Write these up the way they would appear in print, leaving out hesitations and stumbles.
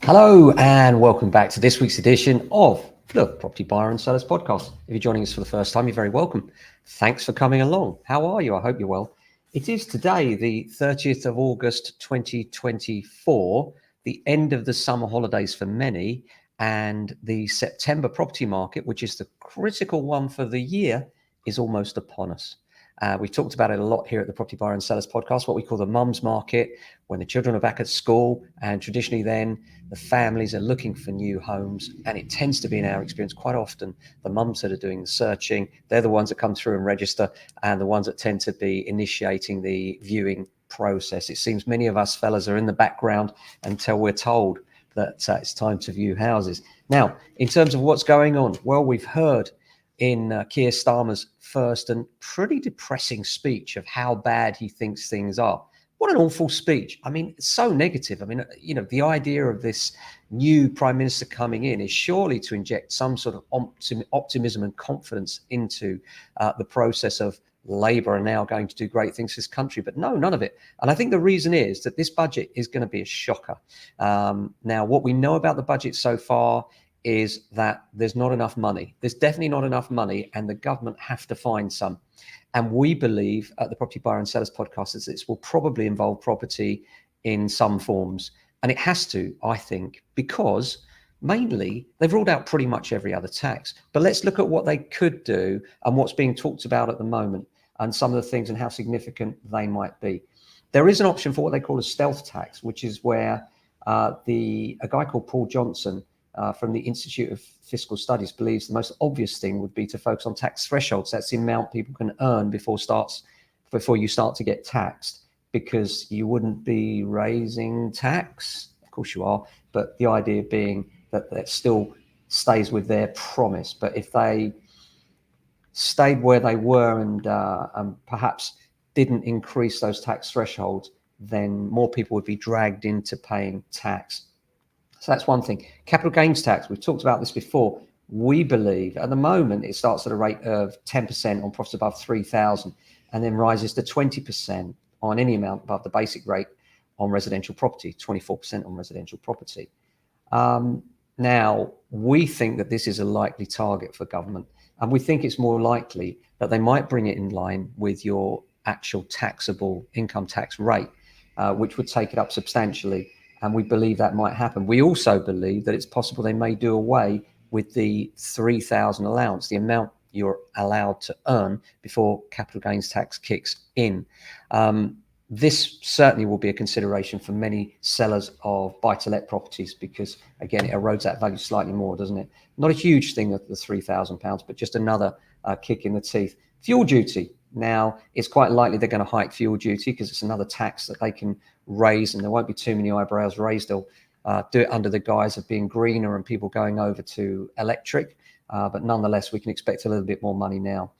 Hello and welcome back to this week's edition of the Property Buyer and Sellers Podcast. If you're joining us for the first time, you're very welcome. Thanks for coming along. How are you? I hope you're well. It is today, the 30th of August 2024, the end of the summer holidays for many, and the September property market, which is the critical one for the year, is almost upon us. We've talked about it a lot here at the Property Buyer and Sellers Podcast, what we call the mums market, when the children are back at school, and traditionally then the families are looking for new homes, and it tends to be, in our experience, quite often the mums that are doing the searching. They're the ones that come through and register, and the ones that tend to be initiating the viewing process. It seems many of us fellas are in the background until we're told that it's time to view houses. Now, in terms of what's going on, well, we've heard in Keir Starmer's first and pretty depressing speech of how bad he thinks things are. What an awful speech. I mean, it's so negative. I mean, the idea of this new prime minister coming in is surely to inject some sort of optimism and confidence into the process of Labour are now going to do great things for this country. But no, none of it. And I think the reason is that this budget is going to be a shocker. Now, what we know about the budget so far is that there's not enough money. There's definitely not enough money, and the government have to find some. And we believe at the Property Buyer and Sellers Podcast that this will probably involve property in some forms. And it has to, I think, because mainly they've ruled out pretty much every other tax. But let's look at what they could do and what's being talked about at the moment, and some of the things and how significant they might be. There is an option for what they call a stealth tax, which is where a guy called Paul Johnson from the Institute of Fiscal Studies believes the most obvious thing would be to focus on tax thresholds. That's the amount people can earn before you start to get taxed, because you wouldn't be raising tax. Of course you are, but the idea being that that still stays with their promise. But if they stayed where they were and perhaps didn't increase those tax thresholds, then more people would be dragged into paying tax. So that's one thing. Capital gains tax, we've talked about this before. We believe at the moment it starts at a rate of 10% on profits above 3,000 and then rises to 20% on any amount above the basic rate on residential property, 24% on residential property. Now, we think that this is a likely target for government, and we think it's more likely that they might bring it in line with your actual taxable income tax rate, which would take it up substantially. And we believe that might happen. We also believe that it's possible they may do away with the 3,000 allowance, the amount you're allowed to earn before capital gains tax kicks in. This certainly will be a consideration for many sellers of buy-to-let properties, because, again, it erodes that value slightly more, doesn't it? Not a huge thing at the £3,000, but just another kick in the teeth. Fuel duty. Now, it's quite likely they're going to hike fuel duty because it's another tax that they can raise, and there won't be too many eyebrows raised. They'll do it under the guise of being greener and people going over to electric. But nonetheless, we can expect a little bit more money now.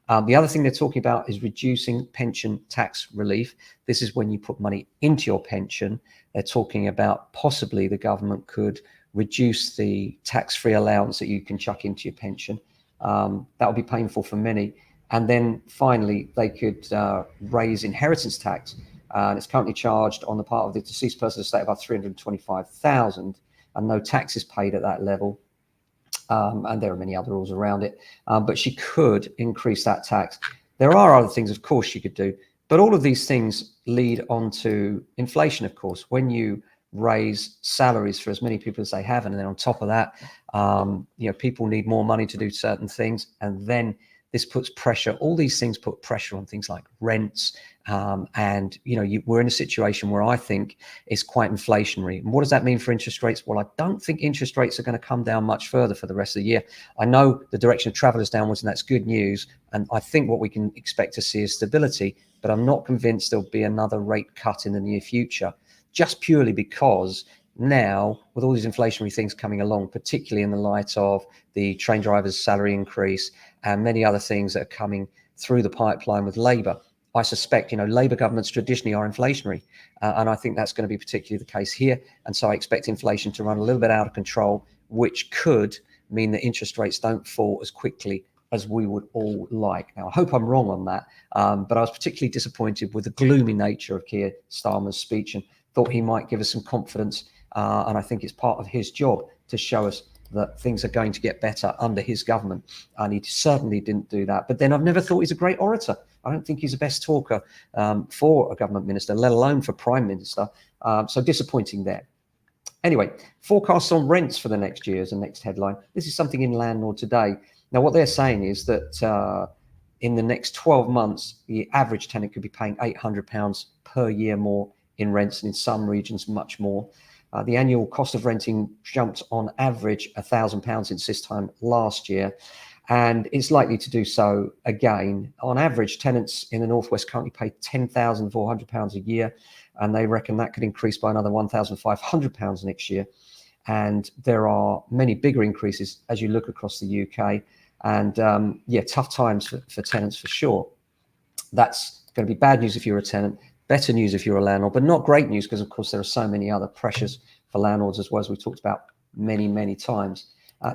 The other thing they're talking about is reducing pension tax relief. This is when you put money into your pension. They're talking about possibly the government could reduce the tax-free allowance that you can chuck into your pension. That will be painful for many. And then finally, they could raise inheritance tax. And it's currently charged on the part of the deceased person's estate about $325,000, and no tax is paid at that level. And there are many other rules around it, but she could increase that tax. There are other things, of course, she could do, but all of these things lead on to inflation, of course. When you raise salaries for as many people as they have, and then on top of that, people need more money to do certain things, and then this puts pressure. All these things put pressure on things like rents, and we're in a situation where I think it's quite inflationary. And what does that mean for interest rates? Well, I don't think interest rates are going to come down much further for the rest of the year. I know the direction of travel is downwards, and that's good news. And I think what we can expect to see is stability, but I'm not convinced there'll be another rate cut in the near future, just purely because now, with all these inflationary things coming along, particularly in the light of the train drivers' salary increase and many other things that are coming through the pipeline with Labour, I suspect, Labour governments traditionally are inflationary. And I think that's going to be particularly the case here. And so I expect inflation to run a little bit out of control, which could mean that interest rates don't fall as quickly as we would all like. Now, I hope I'm wrong on that, but I was particularly disappointed with the gloomy nature of Keir Starmer's speech and thought he might give us some confidence. And I think it's part of his job to show us that things are going to get better under his government. And he certainly didn't do that. But then I've never thought he's a great orator. I don't think he's the best talker for a government minister, let alone for prime minister. So disappointing there. Anyway, forecasts on rents for the next year is the next headline. This is something in Landlord Today. Now, what they're saying is that in the next 12 months, the average tenant could be paying £800 per year more in rents, and in some regions, much more. The annual cost of renting jumped on average £1,000 since this time last year, and it's likely to do so again. On average, tenants in the Northwest currently pay £10,400 a year, and they reckon that could increase by another £1,500 next year. And there are many bigger increases as you look across the UK. And tough times for tenants for sure. That's going to be bad news if you're a tenant, better news if you're a landlord, but not great news because, of course, there are so many other pressures for landlords as well, as we talked about many, many times.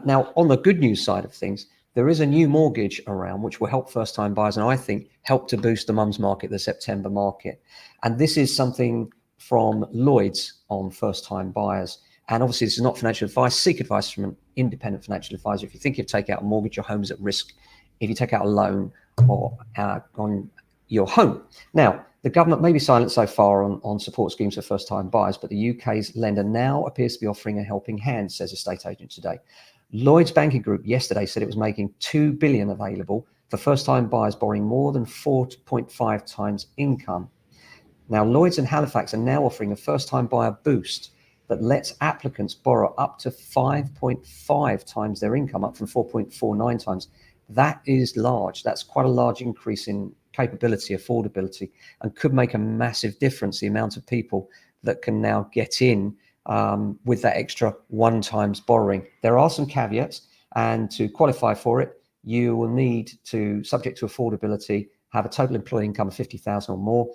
Now, on the good news side of things, there is a new mortgage around which will help first-time buyers and I think help to boost the mums market, the September market. And this is something from Lloyds on first-time buyers. And obviously, this is not financial advice. Seek advice from an independent financial advisor. If you think you'll take out a mortgage, your home is at risk. If you take out a loan or on your home. Now, the government may be silent so far on support schemes for first-time buyers, but the UK's lender now appears to be offering a helping hand, says a estate agent today. Lloyds Banking Group yesterday said it was making $2 billion available for first-time buyers borrowing more than 4.5 times income. Now, Lloyds and Halifax are now offering a first-time buyer boost that lets applicants borrow up to 5.5 times their income, up from 4.49 times. That is large. That's quite a large increase in capability, affordability, and could make a massive difference, the amount of people that can now get in with that extra one times borrowing. There are some caveats, and to qualify for it, you will need to, subject to affordability, have a total employee income of 50,000 or more.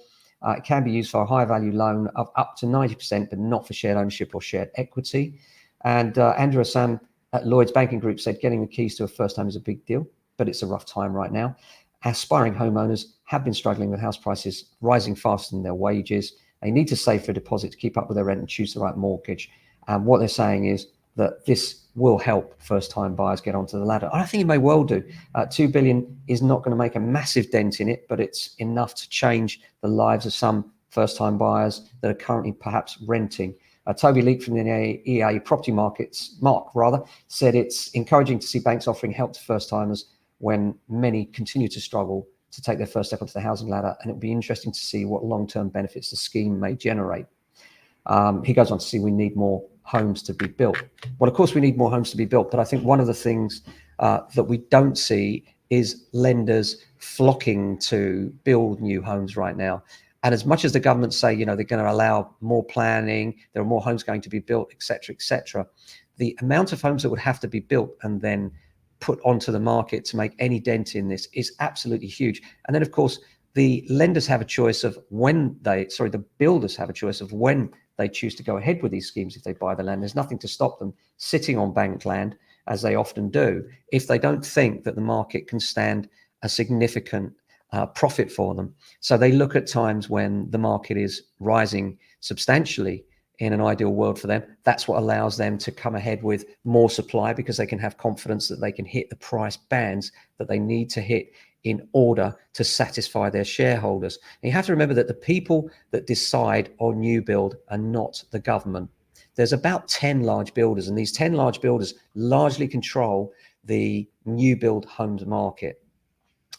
It can be used for a high value loan of up to 90%, but not for shared ownership or shared equity. And Andrew Assam at Lloyds Banking Group said getting the keys to a first home is a big deal, but it's a rough time right now. Aspiring homeowners have been struggling with house prices rising faster than their wages. They need to save for a deposit to keep up with their rent and choose the right mortgage. And what they're saying is that this will help first-time buyers get onto the ladder. I think it may well do. $2 billion is not going to make a massive dent in it, but it's enough to change the lives of some first-time buyers that are currently perhaps renting. Toby Leak from the EA Property Markets, Mark rather, said it's encouraging to see banks offering help to first-timers when many continue to struggle to take their first step onto the housing ladder, and it'll be interesting to see what long-term benefits the scheme may generate. He goes on to say we need more homes to be built. Well, of course, we need more homes to be built, but I think one of the things that we don't see is lenders flocking to build new homes right now. And as much as the government say, you know, they're going to allow more planning, there are more homes going to be built, et cetera, the amount of homes that would have to be built and then put onto the market to make any dent in this is absolutely huge. And then, of course, the lenders have a choice of the builders have a choice of when they choose to go ahead with these schemes if they buy the land. There's nothing to stop them sitting on banked land, as they often do, if they don't think that the market can stand a significant profit for them. So they look at times when the market is rising substantially. In an ideal world for them, that's what allows them to come ahead with more supply, because they can have confidence that they can hit the price bands that they need to hit in order to satisfy their shareholders. And you have to remember that the people that decide on new build are not the government. There's about 10 large builders, and these 10 large builders largely control the new build homes market.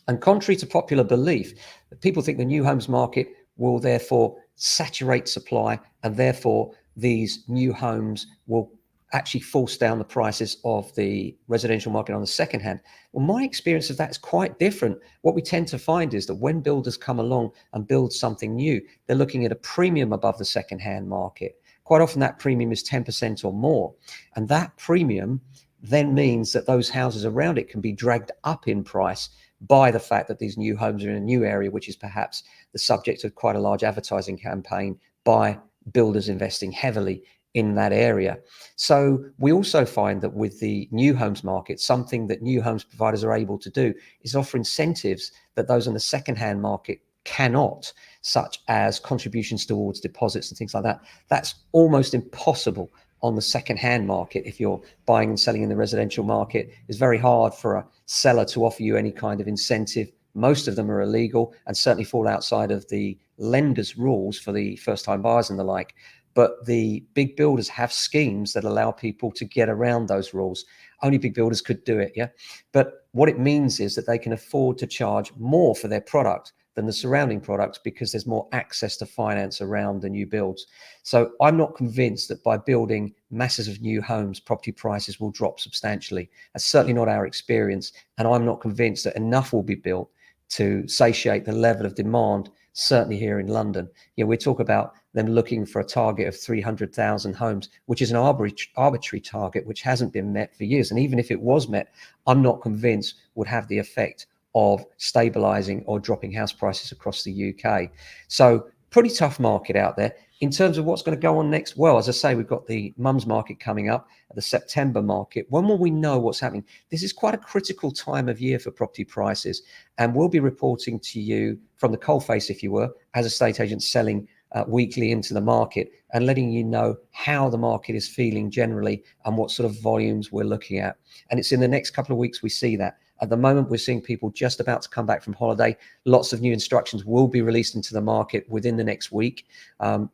And contrary to popular belief, people think the new homes market will therefore saturate supply, and therefore these new homes will actually force down the prices of the residential market on the second hand. Well, my experience of that is quite different. What we tend to find is that when builders come along and build something new, they're looking at a premium above the second hand market. Quite often that premium is 10% or more. And that premium then means that those houses around it can be dragged up in price by the fact that these new homes are in a new area, which is perhaps the subject of quite a large advertising campaign by builders investing heavily in that area. So we also find that with the new homes market, something that new homes providers are able to do is offer incentives that those in the second-hand market cannot. such as contributions towards deposits and things like that. That's almost impossible on the second-hand market. If you're buying and selling in the residential market, it's very hard for a seller to offer you any kind of incentive. Most of them are illegal and certainly fall outside of the lender's rules for the first-time buyers and the like. But the big builders have schemes that allow people to get around those rules. Only big builders could do it, yeah? But what it means is that they can afford to charge more for their product than the surrounding products because there's more access to finance around the new builds. So I'm not convinced that by building masses of new homes, property prices will drop substantially. That's certainly not our experience. And I'm not convinced that enough will be built to satiate the level of demand, certainly here in London. You know, we talk about them looking for a target of 300,000 homes, which is an arbitrary target, which hasn't been met for years. And even if it was met, I'm not convinced would have the effect of stabilizing or dropping house prices across the UK. So pretty tough market out there. In terms of what's going to go on next, well, as I say, we've got the mums market coming up, the September market. When will we know what's happening? This is quite a critical time of year for property prices, and we'll be reporting to you from the coalface, if you were, as estate agents selling weekly into the market and letting you know how the market is feeling generally and what sort of volumes we're looking at. And it's in the next couple of weeks we see that. At the moment, we're seeing people just about to come back from holiday. Lots of new instructions will be released into the market within the next week.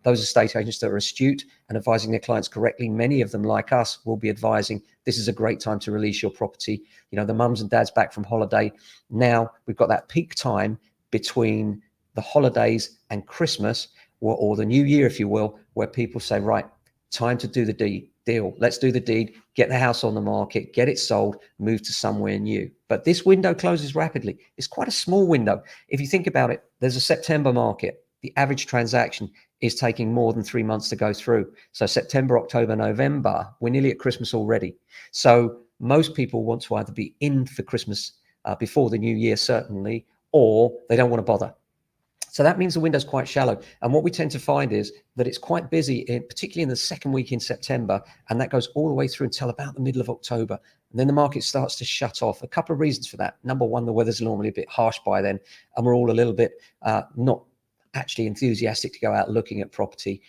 Those estate agents that are astute and advising their clients correctly, many of them, like us, will be advising this is a great time to release your property. You know, the mums and dads back from holiday. Now we've got that peak time between the holidays and Christmas, or the new year, if you will, where people say, right, time to do the deal. Let's do the deed, get the house on the market, get it sold, move to somewhere new. But this window closes rapidly. It's quite a small window. If you think about it, there's a September market. The average transaction is taking more than 3 months to go through. So September, October, November, we're nearly at Christmas already. So most people want to either be in for Christmas before the new year, certainly, or they don't want to bother. So that means the window's quite shallow. And what we tend to find is that it's quite busy, particularly in the second week in September, and that goes all the way through until about the middle of October. And then the market starts to shut off. A couple of reasons for that. Number one, the weather's normally a bit harsh by then, and we're all a little bit not actually enthusiastic to go out looking at property.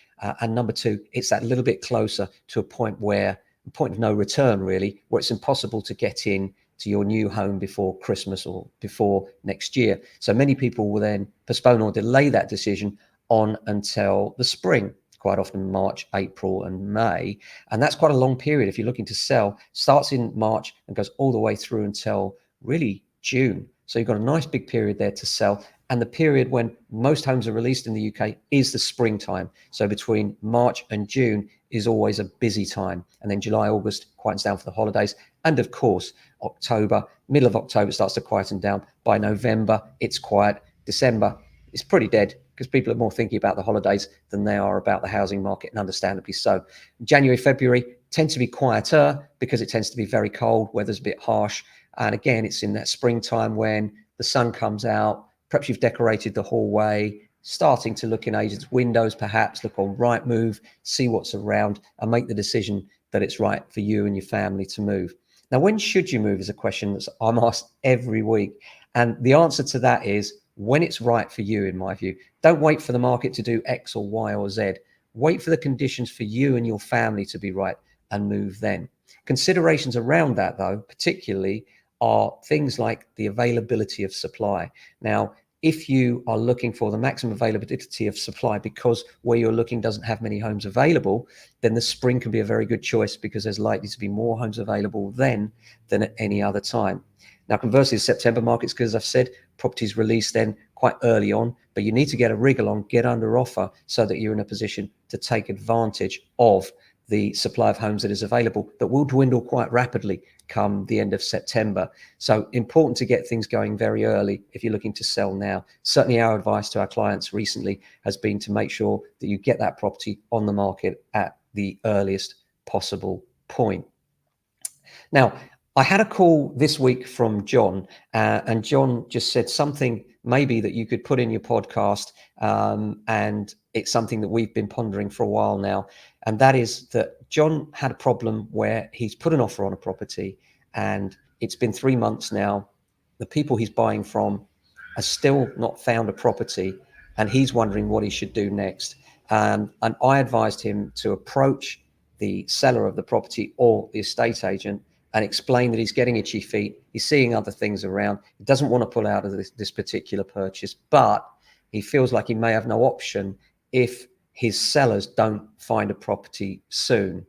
And number two, it's that little bit closer to a point of no return, really, where it's impossible to get in to your new home before Christmas or before next year. So many people will then postpone or delay that decision on until the spring, quite often March, April, and May. And that's quite a long period. If you're looking to sell, starts in March and goes all the way through until really June. So you've got a nice big period there to sell. And the period when most homes are released in the UK is the springtime. So between March and June is always a busy time. And then July, August quietens down for the holidays. And of course, October, middle of October, starts to quieten down. By November, it's quiet. December, it's pretty dead because people are more thinking about the holidays than they are about the housing market, and understandably so. January, February tend to be quieter because it tends to be very cold, weather's a bit harsh. And again, it's in that springtime when the sun comes out, perhaps you've decorated the hallway, starting to look in agents' windows, perhaps look on Rightmove, see what's around and make the decision that it's right for you and your family to move. Now, when should you move is a question that I'm asked every week. And the answer to that is when it's right for you, in my view. Don't wait for the market to do X or Y or Z. Wait for the conditions for you and your family to be right and move then. Considerations around that, though, particularly, are things like the availability of supply. Now, if you are looking for the maximum availability of supply because where you're looking doesn't have many homes available, then the spring can be a very good choice because there's likely to be more homes available then than at any other time. Now, conversely, the September markets, because I've said properties released then quite early on, but you need to get a wriggle on, get under offer so that you're in a position to take advantage of the supply of homes that is available that will dwindle quite rapidly come the end of September. So important to get things going very early if you're looking to sell now. Certainly our advice to our clients recently has been to make sure that you get that property on the market at the earliest possible point. Now, I had a call this week from John, and John just said something maybe that you could put in your podcast, and it's something that we've been pondering for a while now, and that is that John had a problem where he's put an offer on a property, and it's been 3 months now. The people he's buying from have still not found a property, and he's wondering what he should do next. And I advised him to approach the seller of the property or the estate agent and explain that he's getting itchy feet, he's seeing other things around, he doesn't want to pull out of this particular purchase, but he feels like he may have no option if his sellers don't find a property soon.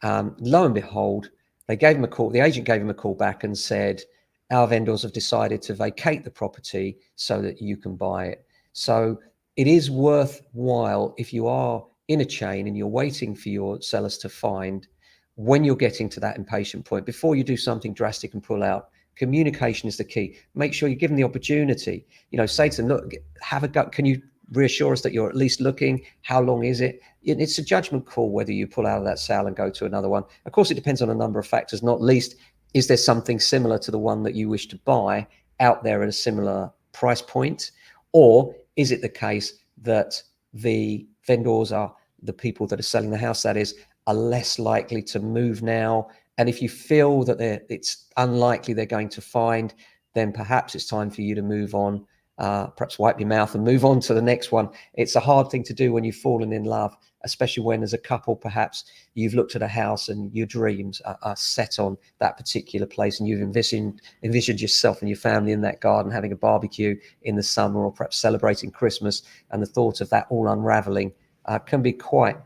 Lo and behold, they gave him a call. The agent gave him a call back and said, our vendors have decided to vacate the property so that you can buy it. So it is worthwhile, if you are in a chain and you're waiting for your sellers to find, when you're getting to that impatient point, before you do something drastic and pull out, communication is the key. Make sure you give them the opportunity. Say to them, look, have a go. Can you reassure us that you're at least looking? How long is it? It's a judgment call whether you pull out of that sale and go to another one. Of course, it depends on a number of factors, not least, is there something similar to the one that you wish to buy out there at a similar price point? Or is it the case that the vendors are the people that are selling the house, that is, are less likely to move now? And if you feel that it's unlikely they're going to find, then perhaps it's time for you to move on, perhaps wipe your mouth and move on to the next one. It's a hard thing to do when you've fallen in love, especially when as a couple, perhaps you've looked at a house and your dreams are set on that particular place, and you've envisioned yourself and your family in that garden, having a barbecue in the summer, or perhaps celebrating Christmas, and the thought of that all unraveling can be quite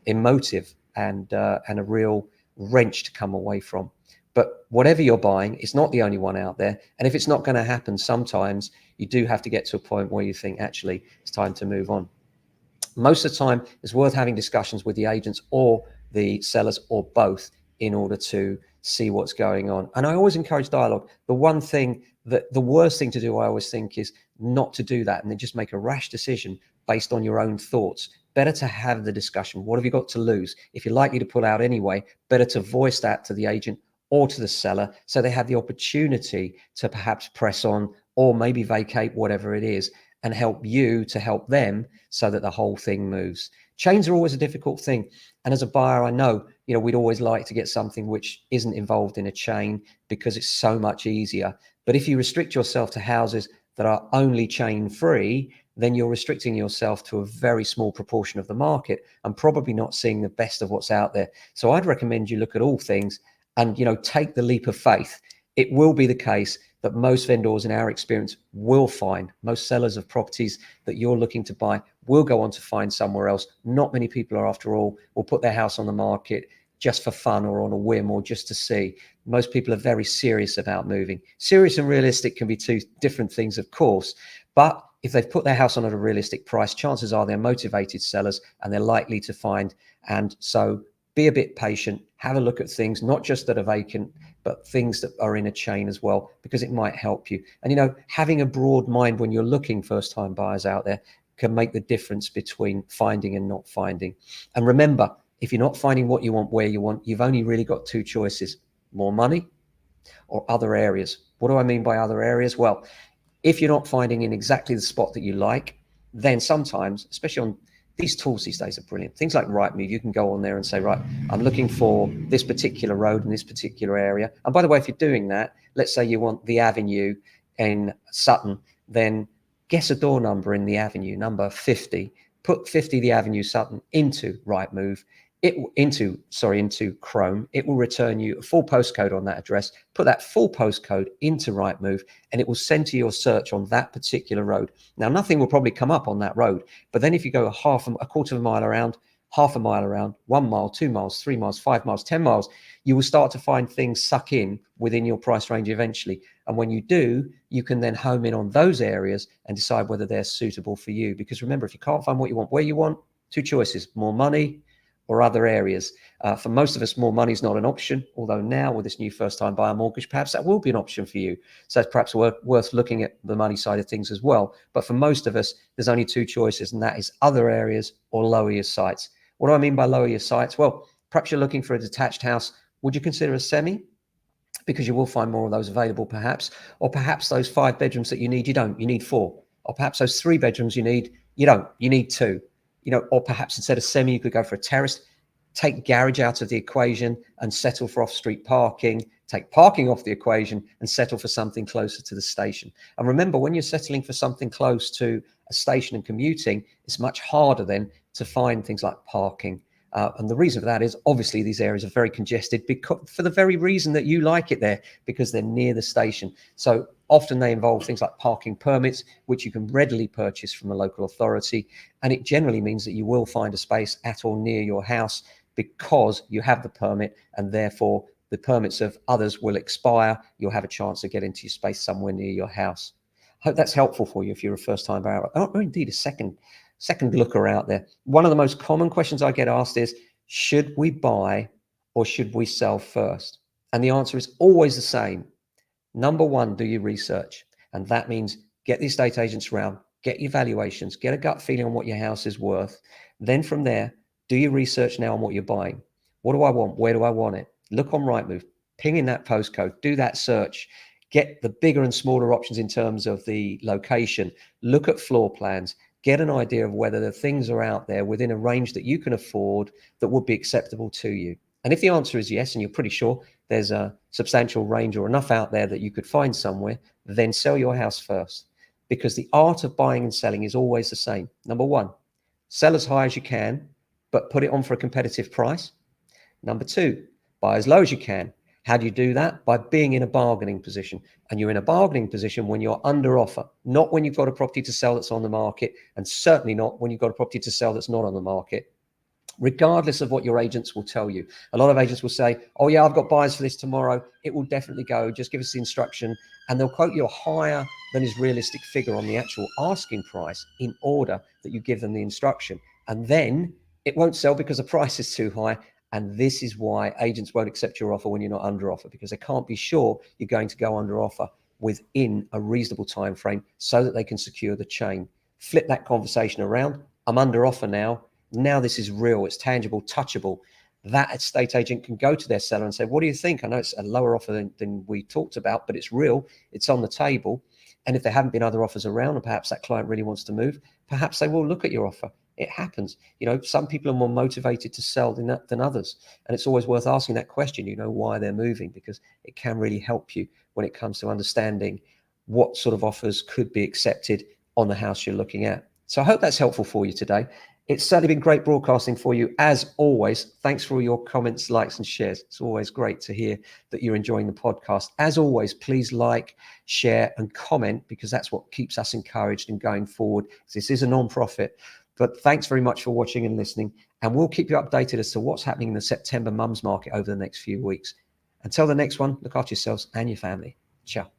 emotive and a real wrench to come away from. But whatever you're buying, it's not the only one out there. And if it's not going to happen, sometimes you do have to get to a point where you think, actually, it's time to move on. Most of the time, it's worth having discussions with the agents or the sellers or both in order to see what's going on. And I always encourage dialogue. The worst thing to do, I always think, is not to do that and then just make a rash decision based on your own thoughts. Better to have the discussion. What have you got to lose? If you're likely to pull out anyway, better to voice that to the agent or to the seller, so they have the opportunity to perhaps press on or maybe vacate, whatever it is, and help you to help them so that the whole thing moves. Chains are always a difficult thing. And as a buyer, I know, we'd always like to get something which isn't involved in a chain because it's so much easier. But if you restrict yourself to houses that are only chain free, then you're restricting yourself to a very small proportion of the market and probably not seeing the best of what's out there. So I'd recommend you look at all things and, take the leap of faith. It will be the case that most vendors, in our experience, will find, most sellers of properties that you're looking to buy will go on to find somewhere else. Not many people are, after all, will put their house on the market just for fun or on a whim or just to see. Most people are very serious about moving. Serious and realistic can be two different things, of course, but if they've put their house on at a realistic price, chances are they're motivated sellers and they're likely to find. And so be a bit patient, have a look at things, not just that are vacant, but things that are in a chain as well, because it might help you. And, having a broad mind when you're looking first-time buyers out there can make the difference between finding and not finding. And remember, if you're not finding what you want, where you want, you've only really got two choices: more money or other areas. What do I mean by other areas? Well, if you're not finding in exactly the spot that you like, then sometimes, especially on these tools these days are brilliant. Things like Rightmove, you can go on there and say, right, I'm looking for this particular road in this particular area. And by the way, if you're doing that, let's say you want the avenue in Sutton, then guess a door number in the avenue, number 50. Put 50 the avenue Sutton into Rightmove, into Chrome. It will return you a full postcode on that address. Put that full postcode into Rightmove, and it will center your search on that particular road. Now, nothing will probably come up on that road, but then if you go a quarter of a mile around, half a mile around, 1 mile, 2 miles, 3 miles, 5 miles, 10 miles, you will start to find things suck in within your price range eventually. And when you do, you can then home in on those areas and decide whether they're suitable for you. Because remember, if you can't find what you want, where you want, two choices: more money or other areas. For most of us, more money is not an option, although now with this new first-time buyer mortgage, perhaps that will be an option for you. So it's perhaps worth looking at the money side of things as well. But for most of us, there's only two choices, and that is other areas or lower your sights. What do I mean by lower your sights? Well, perhaps you're looking for a detached house. Would you consider a semi? Because you will find more of those available perhaps. Or perhaps those 5 bedrooms that you need, you don't, you need 4. Or perhaps those 3 bedrooms you need, you don't, you need 2. Or perhaps instead of semi, you could go for a terrace. Take garage out of the equation and settle for off-street parking. take parking off the equation and settle for something closer to the station. And remember, when you're settling for something close to a station and commuting, it's much harder then to find things like parking. And the reason for that is obviously these areas are very congested because for the very reason that you like it there, because they're near the station. So often they involve things like parking permits, which you can readily purchase from a local authority. And it generally means that you will find a space at or near your house because you have the permit, and therefore the permits of others will expire. You'll have a chance to get into your space somewhere near your house. I hope that's helpful for you if you're a first-time buyer, or indeed a second looker out there. One of the most common questions I get asked is, should we buy or should we sell first? And the answer is always the same. Number one, do your research. And that means get the estate agents around, get your valuations, get a gut feeling on what your house is worth. Then from there, do your research now on what you're buying. What do I want? Where do I want it? Look on Rightmove, ping in that postcode, do that search, get the bigger and smaller options in terms of the location, look at floor plans, get an idea of whether the things are out there within a range that you can afford that would be acceptable to you. And if the answer is yes, and you're pretty sure there's a substantial range or enough out there that you could find somewhere, then sell your house first. Because the art of buying and selling is always the same. Number one, sell as high as you can, but put it on for a competitive price. Number two, buy as low as you can. How do you do that? By being in a bargaining position. And you're in a bargaining position when you're under offer, not when you've got a property to sell that's on the market, and certainly not when you've got a property to sell that's not on the market, regardless of what your agents will tell you. A lot of agents will say, oh yeah, I've got buyers for this tomorrow. It will definitely go. Just give us the instruction. And they'll quote you a higher than is realistic figure on the actual asking price in order that you give them the instruction. And then it won't sell because the price is too high. And this is why agents won't accept your offer when you're not under offer, because they can't be sure you're going to go under offer within a reasonable time frame so that they can secure the chain. Flip that conversation around. I'm under offer now. Now this is real. It's tangible, touchable. That estate agent can go to their seller and say, what do you think? I know it's a lower offer than we talked about, but it's real. It's on the table. And if there haven't been other offers around, and perhaps that client really wants to move, perhaps they will look at your offer. It happens. Some people are more motivated to sell than others. And it's always worth asking that question, why they're moving, because it can really help you when it comes to understanding what sort of offers could be accepted on the house you're looking at. So I hope that's helpful for you today. It's certainly been great broadcasting for you, as always. Thanks for all your comments, likes, and shares. It's always great to hear that you're enjoying the podcast. As always, please like, share, and comment, because that's what keeps us encouraged and going forward. This is a non-profit. But thanks very much for watching and listening, and we'll keep you updated as to what's happening in the September mums market over the next few weeks. Until the next one, look after yourselves and your family. Ciao.